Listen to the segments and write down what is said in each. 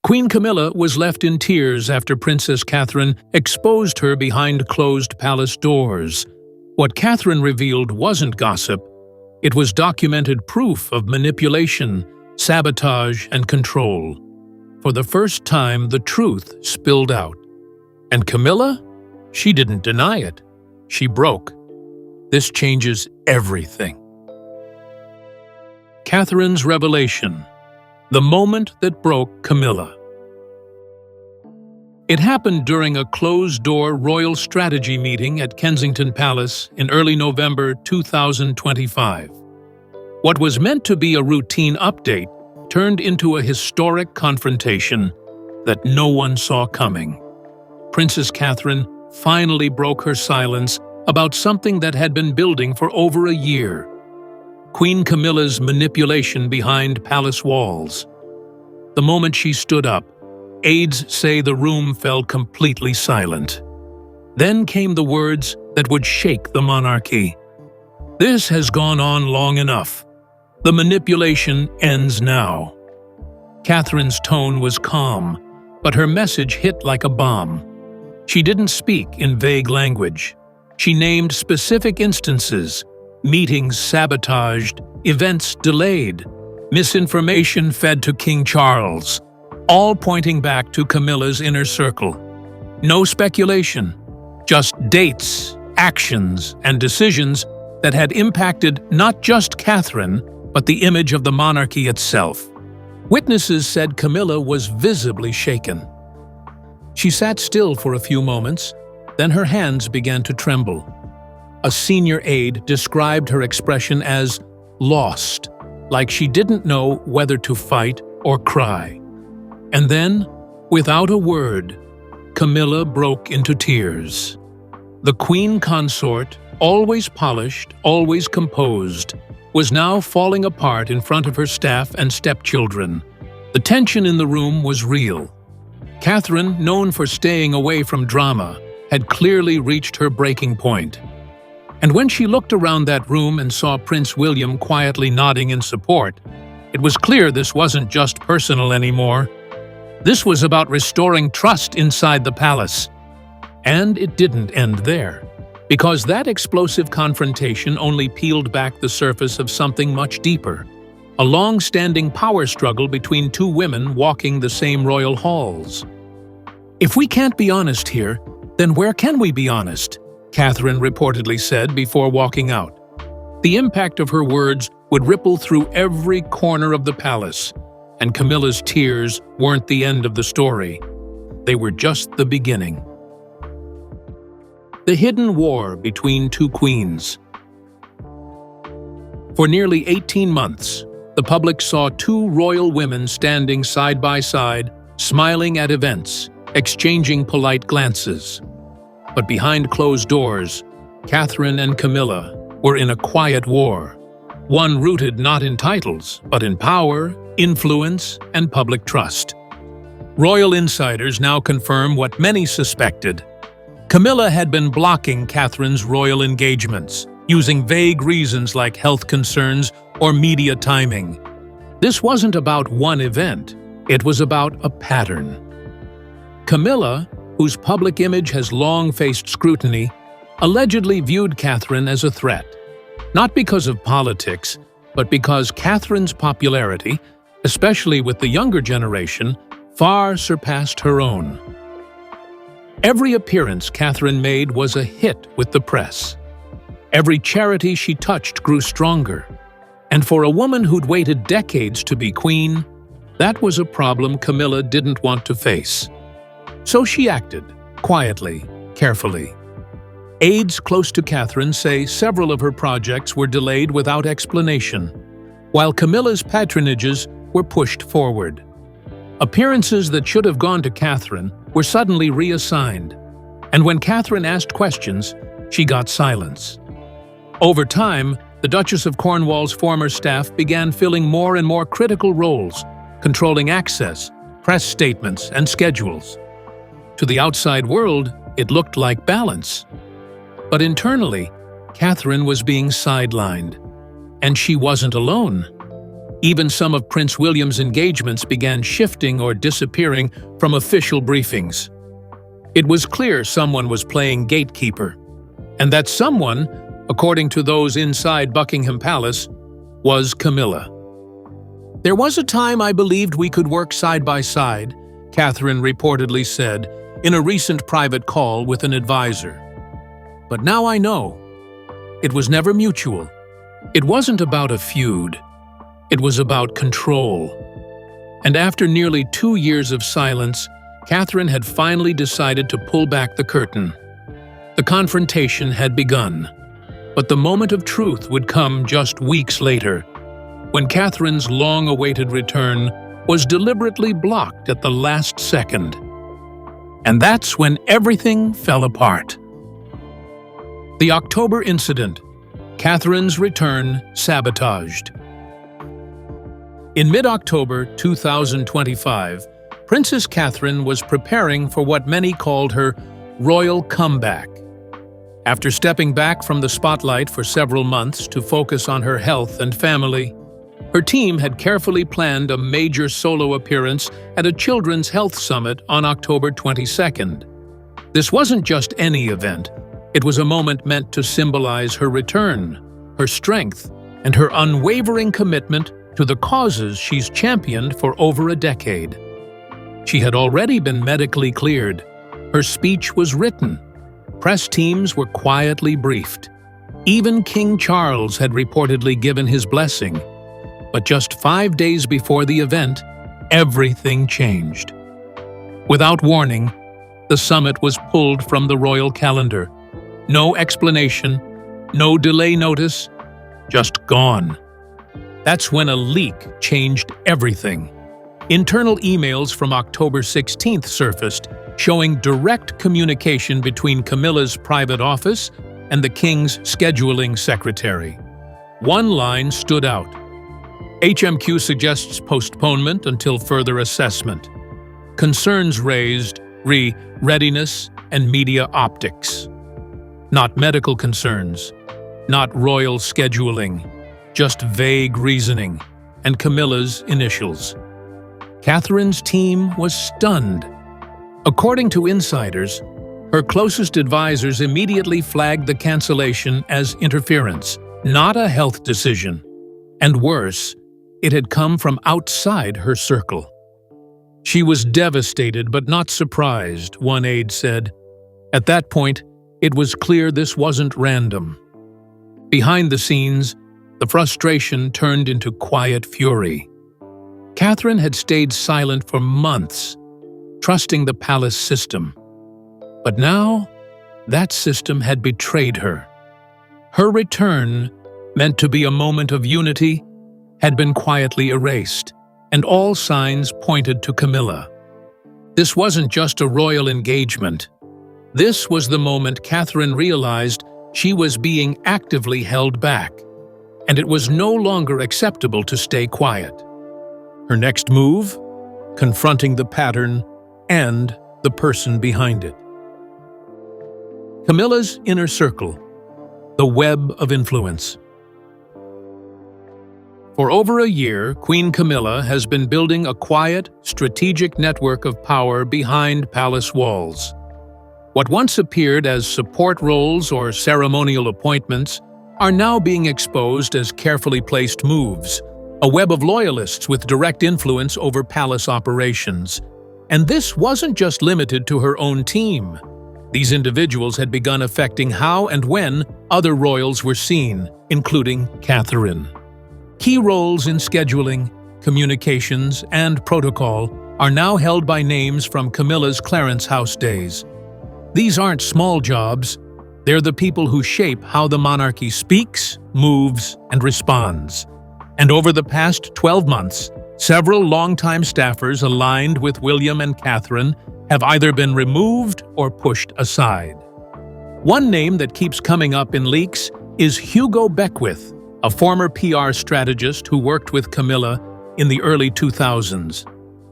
Queen Camilla was left in tears after Princess Catherine exposed her behind closed palace doors. What Catherine revealed wasn't gossip. It was documented proof of manipulation, sabotage, and control. For the first time, the truth spilled out. And Camilla? She didn't deny it. She broke. This changes everything. Catherine's revelation. The moment that broke Camilla. It happened during a closed-door royal strategy meeting at Kensington Palace in early November 2025. What was meant to be a routine update turned into a historic confrontation that no one saw coming. Princess Catherine finally broke her silence about something that had been building for over a year: Queen Camilla's manipulation behind palace walls. The moment she stood up, aides say the room fell completely silent. Then came the words that would shake the monarchy. "This has gone on long enough. The manipulation ends now." Catherine's tone was calm, but her message hit like a bomb. She didn't speak in vague language. She named specific instances: meetings sabotaged, events delayed, misinformation fed to King Charles, all pointing back to Camilla's inner circle. No speculation, just dates, actions, and decisions that had impacted not just Catherine, but the image of the monarchy itself. Witnesses said Camilla was visibly shaken. She sat still for a few moments, then her hands began to tremble. A senior aide described her expression as lost, like she didn't know whether to fight or cry. And then, without a word, Camilla broke into tears. The queen consort, always polished, always composed, was now falling apart in front of her staff and stepchildren. The tension in the room was real. Catherine, known for staying away from drama, had clearly reached her breaking point. And when she looked around that room and saw Prince William quietly nodding in support, it was clear this wasn't just personal anymore. This was about restoring trust inside the palace. And it didn't end there, because that explosive confrontation only peeled back the surface of something much deeper: a long-standing power struggle between two women walking the same royal halls. "If we can't be honest here, then where can we be honest?" Catherine reportedly said before walking out. The impact of her words would ripple through every corner of the palace, and Camilla's tears weren't the end of the story. They were just the beginning. The hidden war between two queens. For nearly 18 months, the public saw two royal women standing side by side, smiling at events, exchanging polite glances. But behind closed doors, Catherine and Camilla were in a quiet war, one rooted not in titles, but in power, influence, and public trust. Royal insiders now confirm what many suspected. Camilla had been blocking Catherine's royal engagements, using vague reasons like health concerns or media timing. This wasn't about one event, it was about a pattern. Camilla, whose public image has long faced scrutiny, allegedly viewed Catherine as a threat, not because of politics, but because Catherine's popularity, especially with the younger generation, far surpassed her own. Every appearance Catherine made was a hit with the press. Every charity she touched grew stronger. And for a woman who'd waited decades to be queen, that was a problem Camilla didn't want to face. So she acted, quietly, carefully. Aides close to Catherine say several of her projects were delayed without explanation, while Camilla's patronages were pushed forward. Appearances that should have gone to Catherine were suddenly reassigned, and when Catherine asked questions, she got silence. Over time, the Duchess of Cornwall's former staff began filling more and more critical roles, controlling access, press statements, and schedules. To the outside world, it looked like balance. But internally, Catherine was being sidelined. And she wasn't alone. Even some of Prince William's engagements began shifting or disappearing from official briefings. It was clear someone was playing gatekeeper, and that someone, according to those inside Buckingham Palace, was Camilla. "There was a time I believed we could work side by side," Catherine reportedly said in a recent private call with an advisor. "But now I know. It was never mutual. It wasn't about a feud. It was about control." And after nearly 2 years of silence, Catherine had finally decided to pull back the curtain. The confrontation had begun, but the moment of truth would come just weeks later, when Catherine's long-awaited return was deliberately blocked at the last second. And that's when everything fell apart. The October incident, Catherine's return sabotaged. In mid-October 2025, Princess Catherine was preparing for what many called her royal comeback. After stepping back from the spotlight for several months to focus on her health and family, her team had carefully planned a major solo appearance at a children's health summit on October 22nd. This wasn't just any event. It was a moment meant to symbolize her return, her strength, and her unwavering commitment to the causes she's championed for over a decade. She had already been medically cleared. Her speech was written. Press teams were quietly briefed. Even King Charles had reportedly given his blessing. But just 5 days before the event, everything changed. Without warning, the summit was pulled from the royal calendar. No explanation, no delay notice, just gone. That's when a leak changed everything. Internal emails from October 16th surfaced, showing direct communication between Camilla's private office and the king's scheduling secretary. One line stood out. HMQ suggests postponement until further assessment. Concerns raised readiness and media optics. Not medical concerns, not royal scheduling, just vague reasoning and Camilla's initials. Catherine's team was stunned. According to insiders, her closest advisors immediately flagged the cancellation as interference, not a health decision. And worse, it had come from outside her circle. She was devastated but not surprised, one aide said. At that point, it was clear this wasn't random. Behind the scenes, the frustration turned into quiet fury. Catherine had stayed silent for months, trusting the palace system. But now, that system had betrayed her. Her return, meant to be a moment of unity, had been quietly erased, and all signs pointed to Camilla. This wasn't just a royal engagement. This was the moment Catherine realized she was being actively held back, and it was no longer acceptable to stay quiet. Her next move? Confronting the pattern and the person behind it. Camilla's inner circle, the web of influence. For over a year, Queen Camilla has been building a quiet, strategic network of power behind palace walls. What once appeared as support roles or ceremonial appointments are now being exposed as carefully placed moves, a web of loyalists with direct influence over palace operations. And this wasn't just limited to her own team. These individuals had begun affecting how and when other royals were seen, including Catherine. Key roles in scheduling, communications, and protocol are now held by names from Camilla's Clarence House days. These aren't small jobs. They're the people who shape how the monarchy speaks, moves, and responds. And over the past 12 months, several longtime staffers aligned with William and Catherine have either been removed or pushed aside. One name that keeps coming up in leaks is Hugo Beckwith, a former PR strategist who worked with Camilla in the early 2000s.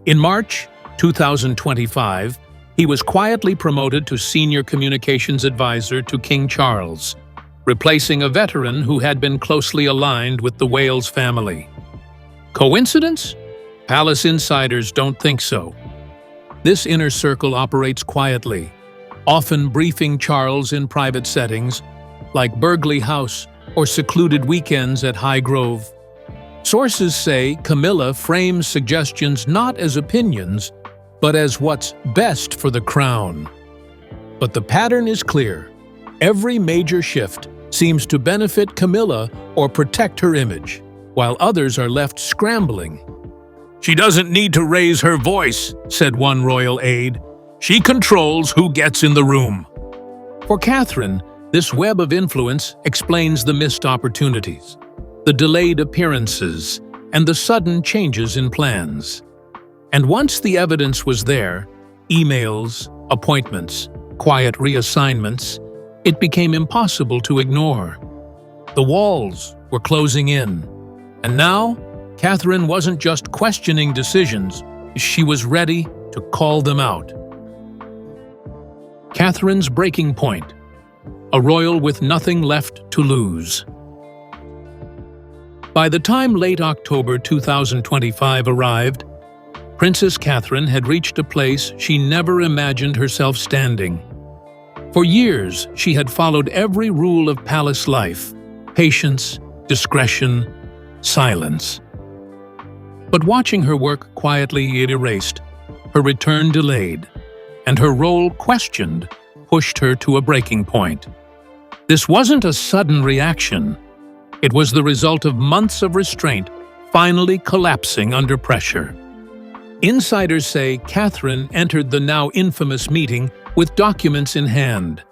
In March 2025, he was quietly promoted to senior communications advisor to King Charles, replacing a veteran who had been closely aligned with the Wales family. Coincidence? Palace insiders don't think so. This inner circle operates quietly, often briefing Charles in private settings, like Burghley House or secluded weekends at High Grove. Sources say Camilla frames suggestions not as opinions, but as what's best for the crown. But the pattern is clear. Every major shift seems to benefit Camilla or protect her image, while others are left scrambling. "She doesn't need to raise her voice," said one royal aide. "She controls who gets in the room." For Catherine, this web of influence explains the missed opportunities, the delayed appearances, and the sudden changes in plans. And once the evidence was there, emails, appointments, quiet reassignments, it became impossible to ignore. The walls were closing in, and now Catherine wasn't just questioning decisions, she was ready to call them out. Catherine's breaking point, a royal with nothing left to lose. By the time late October 2025 arrived, Princess Catherine had reached a place she never imagined herself standing. For years, she had followed every rule of palace life: patience, discretion, silence. But watching her work quietly erased, her return delayed, and her role questioned, pushed her to a breaking point. This wasn't a sudden reaction. It was the result of months of restraint finally collapsing under pressure. Insiders say Catherine entered the now infamous meeting with documents in hand,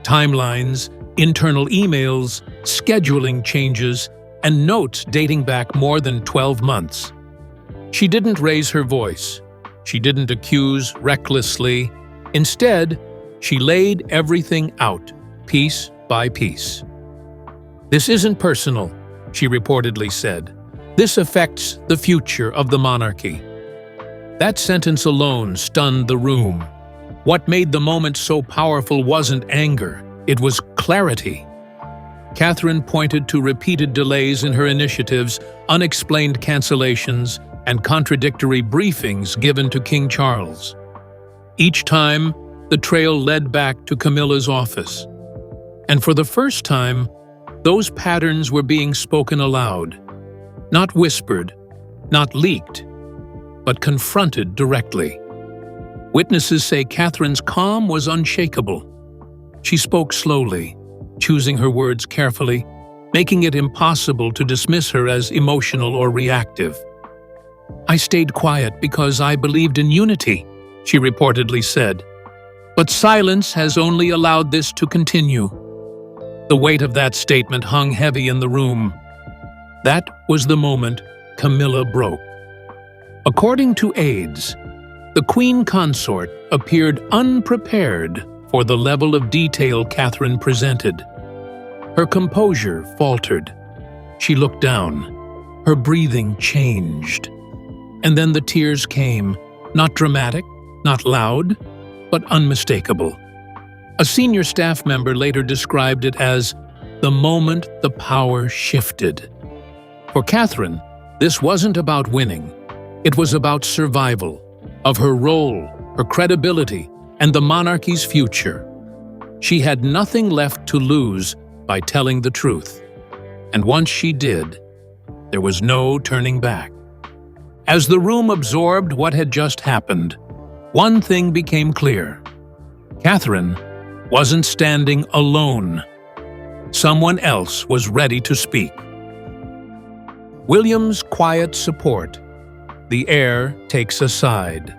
timelines, internal emails, scheduling changes, and notes dating back more than 12 months. She didn't raise her voice. She didn't accuse recklessly. Instead, she laid everything out, piece by piece. "This isn't personal," she reportedly said. "This affects the future of the monarchy." That sentence alone stunned the room. What made the moment so powerful wasn't anger, it was clarity. Catherine pointed to repeated delays in her initiatives, unexplained cancellations, and contradictory briefings given to King Charles. Each time, the trail led back to Camilla's office. And for the first time, those patterns were being spoken aloud, not whispered, not leaked, but confronted directly. Witnesses say Catherine's calm was unshakable. She spoke slowly, choosing her words carefully, making it impossible to dismiss her as emotional or reactive. "I stayed quiet because I believed in unity," she reportedly said. "But silence has only allowed this to continue." The weight of that statement hung heavy in the room. That was the moment Camilla broke. According to aides, the Queen Consort appeared unprepared for the level of detail Catherine presented. Her composure faltered. She looked down. Her breathing changed. And then the tears came, not dramatic, not loud, but unmistakable. A senior staff member later described it as the moment the power shifted. For Catherine, this wasn't about winning. It was about survival, of her role, her credibility, and the monarchy's future. She had nothing left to lose by telling the truth. And once she did, there was no turning back. As the room absorbed what had just happened, one thing became clear. Catherine wasn't standing alone. Someone else was ready to speak. William's quiet support. The heir takes a side.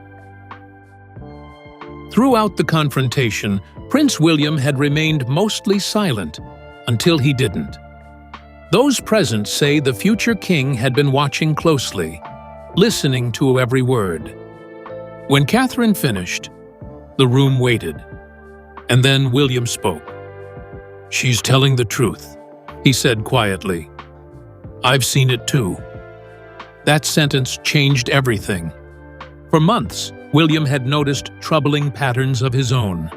Throughout the confrontation, Prince William had remained mostly silent until he didn't. Those present say the future king had been watching closely, listening to every word. When Catherine finished, the room waited. And then William spoke. "She's telling the truth," he said quietly. "I've seen it too." That sentence changed everything. For months, William had noticed troubling patterns of his own.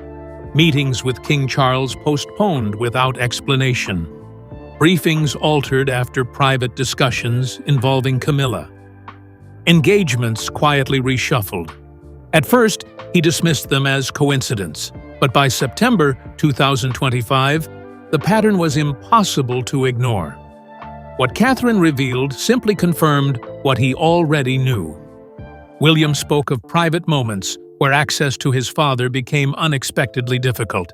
Meetings with King Charles postponed without explanation. Briefings altered after private discussions involving Camilla. Engagements quietly reshuffled. At first, he dismissed them as coincidence, but by September 2025, the pattern was impossible to ignore. What Catherine revealed simply confirmed what he already knew. William spoke of private moments where access to his father became unexpectedly difficult.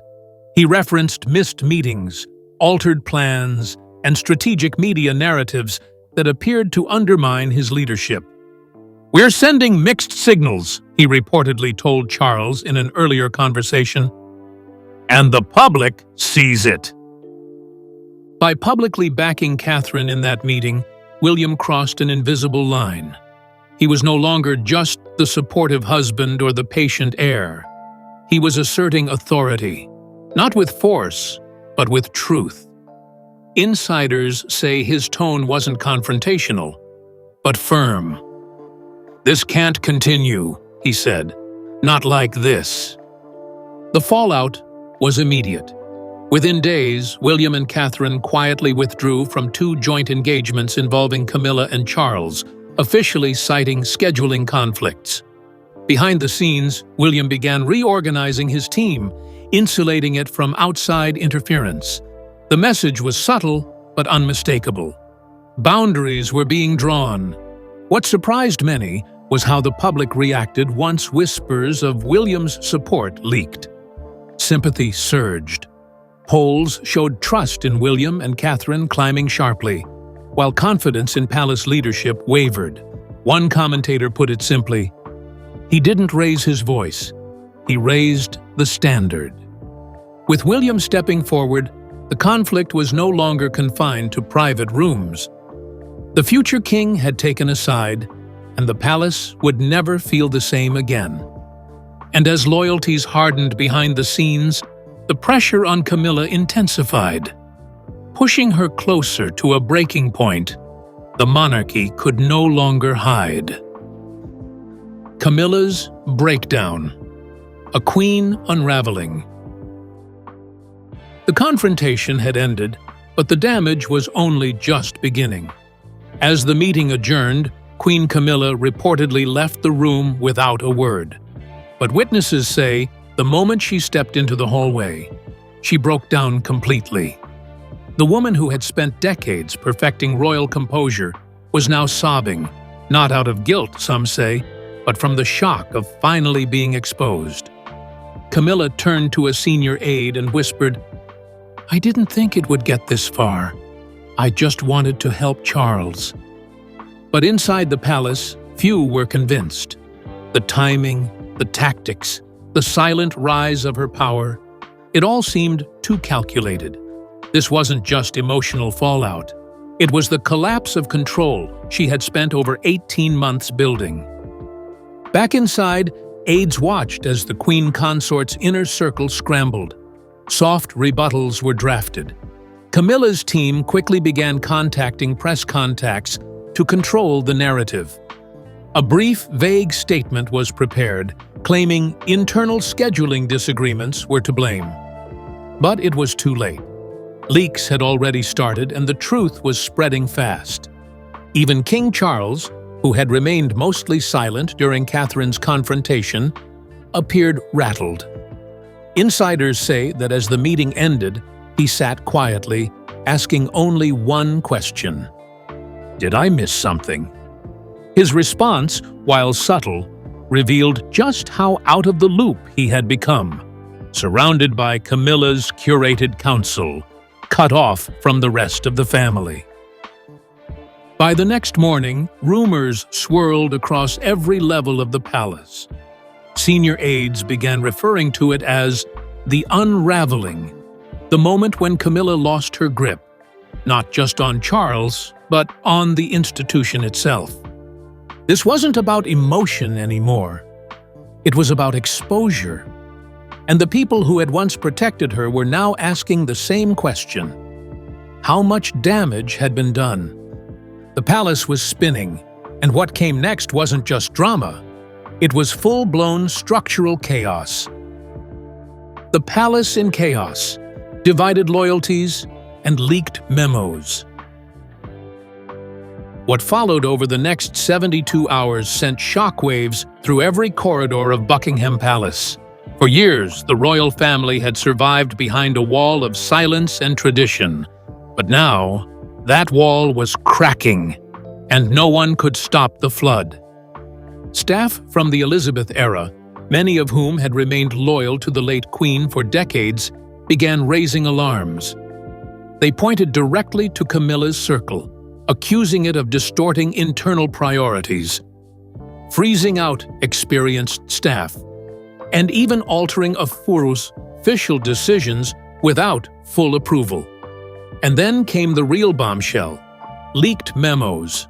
He referenced missed meetings, altered plans, and strategic media narratives that appeared to undermine his leadership. "We're sending mixed signals," he reportedly told Charles in an earlier conversation, "and the public sees it." By publicly backing Catherine in that meeting, William crossed an invisible line. He was no longer just the supportive husband or the patient heir. He was asserting authority, not with force, but with truth. Insiders say his tone wasn't confrontational, but firm. "This can't continue," he said. "Not like this." The fallout was immediate. Within days, William and Catherine quietly withdrew from 2 joint engagements involving Camilla and Charles, officially citing scheduling conflicts. Behind the scenes, William began reorganizing his team, insulating it from outside interference. The message was subtle but unmistakable. Boundaries were being drawn. What surprised many was how the public reacted once whispers of William's support leaked. Sympathy surged. Polls showed trust in William and Catherine climbing sharply, while confidence in palace leadership wavered. One commentator put it simply, "He didn't raise his voice, he raised the standard." With William stepping forward, the conflict was no longer confined to private rooms. The future king had taken a side, and the palace would never feel the same again. And as loyalties hardened behind the scenes, the pressure on Camilla intensified. Pushing her closer to a breaking point, the monarchy could no longer hide. Camilla's breakdown. A queen unraveling. The confrontation had ended, but the damage was only just beginning. As the meeting adjourned, Queen Camilla reportedly left the room without a word. But witnesses say the moment she stepped into the hallway, she broke down completely. The woman who had spent decades perfecting royal composure was now sobbing, not out of guilt, some say, but from the shock of finally being exposed. Camilla turned to a senior aide and whispered, "I didn't think it would get this far. I just wanted to help Charles." But inside the palace, few were convinced. The timing, the tactics, the silent rise of her power, it all seemed too calculated. This wasn't just emotional fallout. It was the collapse of control she had spent over 18 months building. Back inside, aides watched as the queen consort's inner circle scrambled. Soft rebuttals were drafted. Camilla's team quickly began contacting press contacts to control the narrative. A brief, vague statement was prepared, claiming internal scheduling disagreements were to blame. But it was too late. Leaks had already started and the truth was spreading fast. Even King Charles, who had remained mostly silent during Catherine's confrontation, appeared rattled. Insiders say that as the meeting ended, he sat quietly, asking only one question: "Did I miss something?" His response, while subtle, revealed just how out of the loop he had become, surrounded by Camilla's curated council, cut off from the rest of the family. By the next morning, rumors swirled across every level of the palace. Senior aides began referring to it as the unraveling, the moment when Camilla lost her grip, not just on Charles, but on the institution itself. This wasn't about emotion anymore. It was about exposure. And the people who had once protected her were now asking the same question: how much damage had been done? The palace was spinning, and what came next wasn't just drama. It was full-blown structural chaos. The palace in chaos, divided loyalties, and leaked memos. What followed over the next 72 hours sent shockwaves through every corridor of Buckingham Palace. For years, the royal family had survived behind a wall of silence and tradition. But now, that wall was cracking, and no one could stop the flood. Staff from the Elizabeth era, many of whom had remained loyal to the late Queen for decades, began raising alarms. They pointed directly to Camilla's circle, accusing it of distorting internal priorities, freezing out experienced staff, and even altering official decisions without full approval. And then came the real bombshell: leaked memos.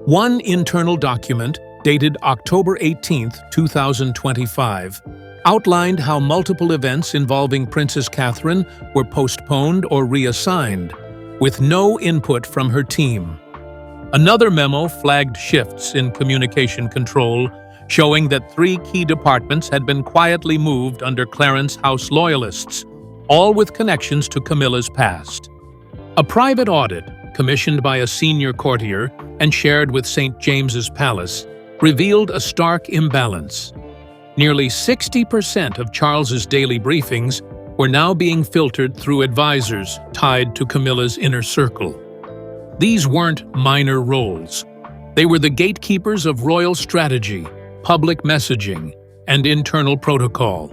One internal document, dated October 18, 2025, outlined how multiple events involving Princess Catherine were postponed or reassigned, with no input from her team. Another memo flagged shifts in communication control, showing that 3 key departments had been quietly moved under Clarence House loyalists, all with connections to Camilla's past. A private audit, commissioned by a senior courtier and shared with St. James's Palace, revealed a stark imbalance. Nearly 60% of Charles's daily briefings were now being filtered through advisors tied to Camilla's inner circle. These weren't minor roles. They were the gatekeepers of royal strategy, public messaging, and internal protocol.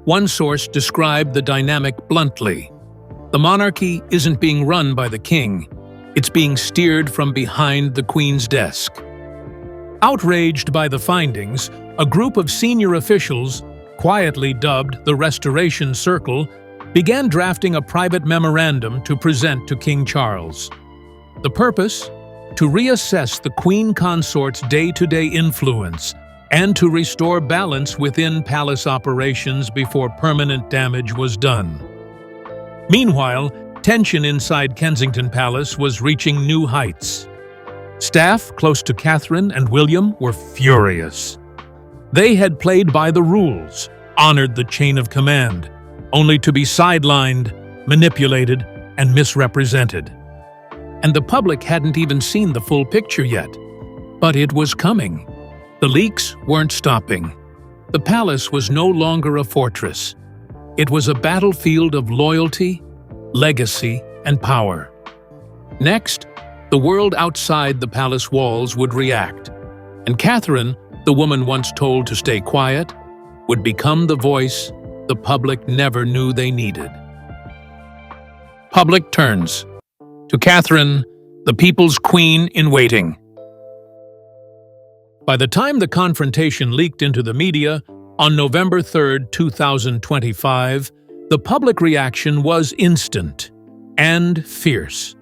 One source described the dynamic bluntly: the monarchy isn't being run by the king, it's being steered from behind the Queen's desk. Outraged by the findings, a group of senior officials, quietly dubbed the Restoration Circle, began drafting a private memorandum to present to King Charles. The purpose? To reassess the Queen Consort's day-to-day influence and to restore balance within palace operations before permanent damage was done. Meanwhile, tension inside Kensington Palace was reaching new heights. Staff close to Catherine and William were furious. They had played by the rules, honored the chain of command, only to be sidelined, manipulated, and misrepresented. And the public hadn't even seen the full picture yet. But it was coming. The leaks weren't stopping. The palace was no longer a fortress. It was a battlefield of loyalty, legacy, and power. Next, the world outside the palace walls would react, and Catherine, the woman once told to stay quiet, would become the voice the public never knew they needed. Public turns to Catherine, the people's queen in waiting. By the time the confrontation leaked into the media, on November 3, 2025, the public reaction was instant and fierce.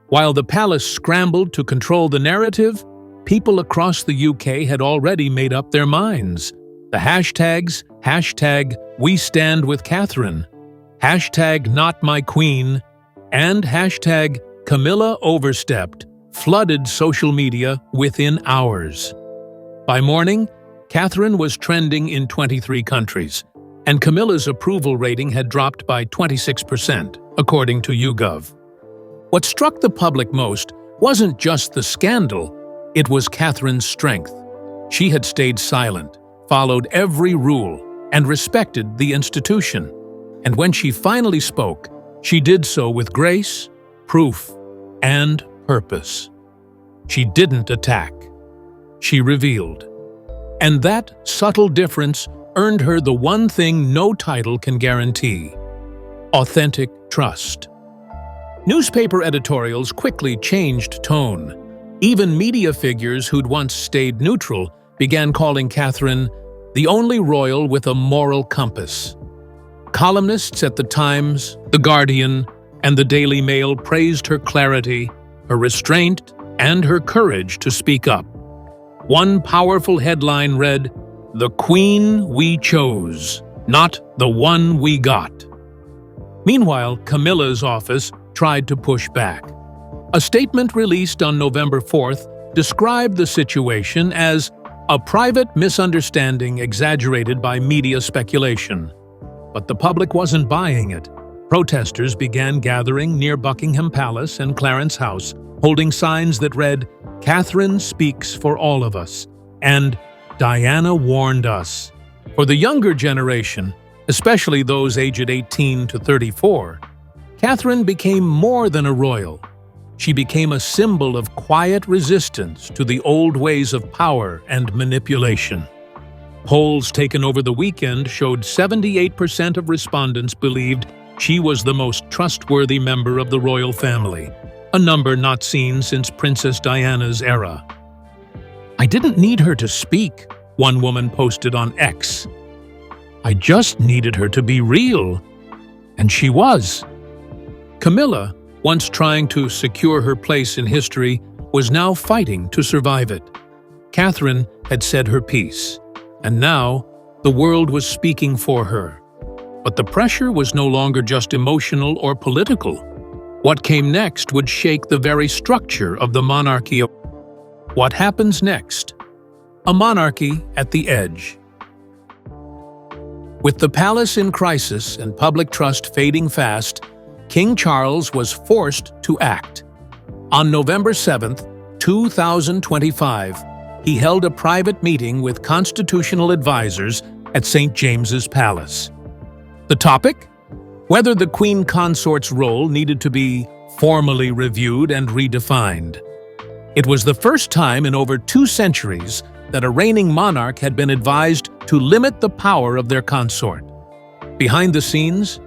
While the palace scrambled to control the narrative, people across the UK had already made up their minds. The hashtags, #WeStandWithCatherine, #NotMyQueen, and #CamillaOverstepped flooded social media within hours. By morning, Catherine was trending in 23 countries, and Camilla's approval rating had dropped by 26%, according to YouGov. What struck the public most wasn't just the scandal, it was Catherine's strength. She had stayed silent, followed every rule, and respected the institution. And when she finally spoke, she did so with grace, proof, and purpose. She didn't attack. She revealed. And that subtle difference earned her the one thing no title can guarantee: authentic trust. Newspaper editorials quickly changed tone. Even media figures who'd once stayed neutral began calling Catherine the only royal with a moral compass. Columnists at The Times, The Guardian, and the Daily Mail praised her clarity, her restraint, and her courage to speak up. One powerful headline read, "The Queen we chose, not the one we got." Meanwhile, Camilla's office tried to push back. A statement released on November 4th described the situation as a private misunderstanding exaggerated by media speculation. But the public wasn't buying it. Protesters began gathering near Buckingham Palace and Clarence House, holding signs that read, Catherine speaks for all of us, and Diana warned us. For the younger generation, especially those aged 18 to 34, Catherine became more than a royal. She became a symbol of quiet resistance to the old ways of power and manipulation. Polls taken over the weekend showed 78% of respondents believed she was the most trustworthy member of the royal family, a number not seen since Princess Diana's era. "I didn't need her to speak," one woman posted on X. "I just needed her to be real." And she was. Camilla, once trying to secure her place in history, was now fighting to survive it. Catherine had said her piece, and now the world was speaking for her. But the pressure was no longer just emotional or political. What came next would shake the very structure of the monarchy. What happens next? A monarchy at the edge. With the palace in crisis and public trust fading fast, King Charles was forced to act. On November 7, 2025, he held a private meeting with constitutional advisors at St. James's Palace. The topic? Whether the Queen Consort's role needed to be formally reviewed and redefined. It was the first time in over 2 centuries that a reigning monarch had been advised to limit the power of their consort. Behind the scenes,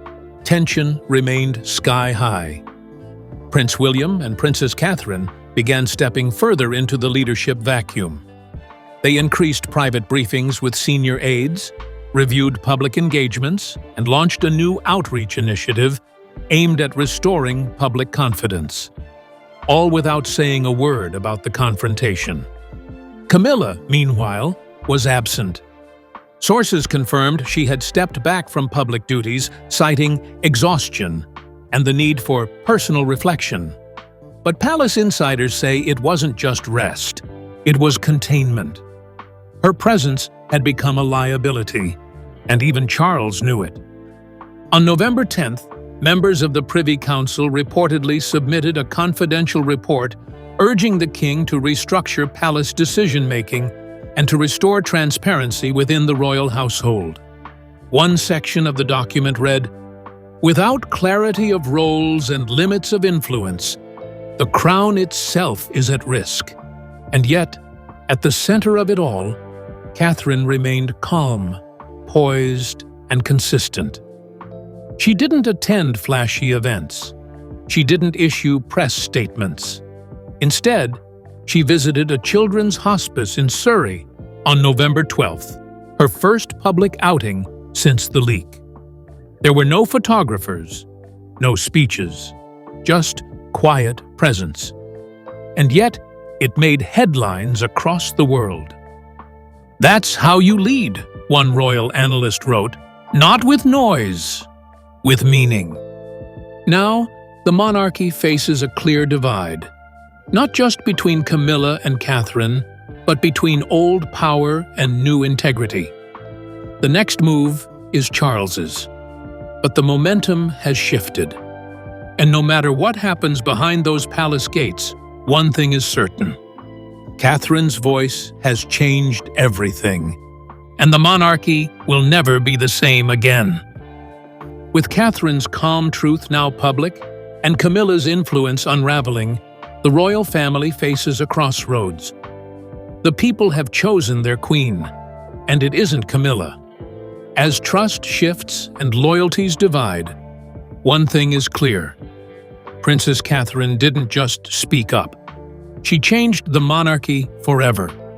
tension remained sky-high. Prince William and Princess Catherine began stepping further into the leadership vacuum. They increased private briefings with senior aides, reviewed public engagements, and launched a new outreach initiative aimed at restoring public confidence, all without saying a word about the confrontation. Camilla, meanwhile, was absent. Sources confirmed she had stepped back from public duties, citing exhaustion and the need for personal reflection. But palace insiders say it wasn't just rest, it was containment. Her presence had become a liability, and even Charles knew it. On November 10th, members of the Privy Council reportedly submitted a confidential report urging the king to restructure palace decision-making and to restore transparency within the royal household. One section of the document read, "Without clarity of roles and limits of influence, the crown itself is at risk." And yet, at the center of it all, Catherine remained calm, poised, and consistent. She didn't attend flashy events. She didn't issue press statements. Instead, she visited a children's hospice in Surrey on November 12th, her first public outing since the leak. There were no photographers, no speeches, just quiet presence. And yet, it made headlines across the world. "That's how you lead," one royal analyst wrote, "not with noise, with meaning." Now, the monarchy faces a clear divide, not just between Camilla and Catherine, but between old power and new integrity. The next move is Charles's, but the momentum has shifted. And no matter what happens behind those palace gates, one thing is certain. Catherine's voice has changed everything, and the monarchy will never be the same again. With Catherine's calm truth now public and Camilla's influence unraveling, the royal family faces a crossroads. The people have chosen their queen, and it isn't Camilla. As trust shifts and loyalties divide, one thing is clear. Princess Catherine didn't just speak up. She changed the monarchy forever.